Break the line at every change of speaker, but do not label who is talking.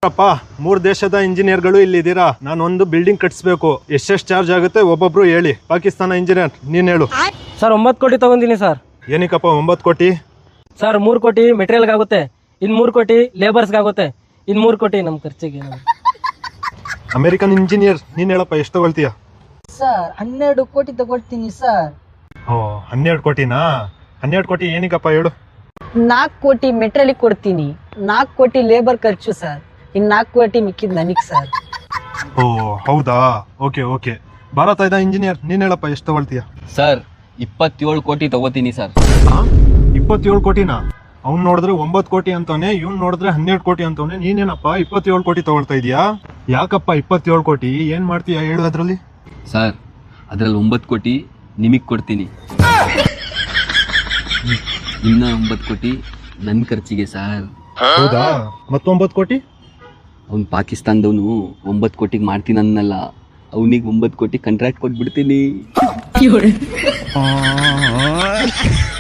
ಅಪ್ಪ 3 ದೇಶದ ಇಂಜಿನಿಯರ್ಗಳು ಇಲ್ಲಿದ್ದೀರಾ. ನಾನು ಒಂದು ಬಿಲ್ಡಿಂಗ್ ಕಟ್ಸ್ಬೇಕು. ಎಷ್ಟೆಷ್ಟು ಚಾರ್ಜ್ ಆಗುತ್ತೆ ಒಬ್ಬೊಬ್ರು ಹೇಳಿ. ಪಾಕಿಸ್ತಾನ ಇಂಜಿನಿಯರ್ ನೀನ್ ಹೇಳು.
ಸರ್ 9 ಕೋಟಿ ತಗೊಂಡಿನಿ ಸರ್.
ಏನಕ್ಕಪ್ಪ 9 ಕೋಟಿ?
ಸರ್ 3 ಕೋಟಿ ಮೆಟೀರಿಯಲ್ಗೆ ಆಗುತ್ತೆ, ಇನ್ 3 ಕೋಟಿ ಲೇಬರ್ಸ್ಗೆ ಆಗುತ್ತೆ, ಇನ್ 3 ಕೋಟಿ ನಮ್ಮ ಖರ್ಚಿಗೆ.
ಅಮೆರಿಕನ್ ಇಂಜಿನಿಯರ್ ನೀನ್ ಹೇಳಪ್ಪ, ಎಷ್ಟು ತಗೊಳ್ತೀಯ?
ಸರ್ 12 ಕೋಟಿ ತಗೊಳ್ತೀನಿ ಸರ್.
ಓ 12 ಕೋಟಿನಾ? 12 ಕೋಟಿ ಏನಕ್ಕಪ್ಪ ಹೇಳು.
4 ಕೋಟಿ ಮೆಟೀರಿಯಲ್ ಕೊಡ್ತೀನಿ, 4 ಕೋಟಿ ಲೇಬರ್ ಖರ್ಚು ಸರ್, ಇನ್ 4 ಕೋಟಿ ಮಿಕ್ಕಿದ್ ನನಗ್ ಸರ್.
ಓ ಹೌದಾ, ಓಕೆ ಓಕೆ. ಭಾರತ ಇಂಜಿನಿಯರ್ ನೀನ್ ಹೇಳಪ್ಪ, ಎಷ್ಟು ತಗೊಳ್ತೀಯ?
ಸರ್ 27 ಕೋಟಿ ತಗೋತೀನಿ ಸರ್.
27 ಕೋಟಿನಾ? ಅವ್ನ್ ನೋಡಿದ್ರೆ 9 ಕೋಟಿ ಅಂತವನೆ, ಇವ್ನ್ ನೋಡಿದ್ರೆ 12 ಕೋಟಿ ಅಂತವನೆ. ನೀನೇನಪ್ಪ 27 ಕೋಟಿ ತಗೊಳ್ತಾ ಇದೀಯಾ? ಯಾಕಪ್ಪ 27 ಕೋಟಿ? ಏನ್ ಮಾಡ್ತೀಯಾ ಹೇಳು ಅದ್ರಲ್ಲಿ?
ಸರ್ ಅದ್ರಲ್ಲಿ 9 ಕೋಟಿ ನಿಮಗೆ ಕೊಡ್ತೀನಿ, ಇನ್ನ 9 ಕೋಟಿ ನನ್ನ ಖರ್ಚಿಗೆ ಸರ್.
ಹೌದಾ? ಮತ್ತೊಂಬತ್ತು ಕೋಟಿ?
ಅವ್ನು ಪಾಕಿಸ್ತಾನದವನು 9 ಕೋಟಿಗೆ ಮಾಡ್ತೀನಿ ಅನ್ನಲ್ಲ, ಅವನಿಗೆ 9 ಕೋಟಿ ಕಾಂಟ್ರಾಕ್ಟ್ ಕೊಟ್ಬಿಡ್ತೀನಿ.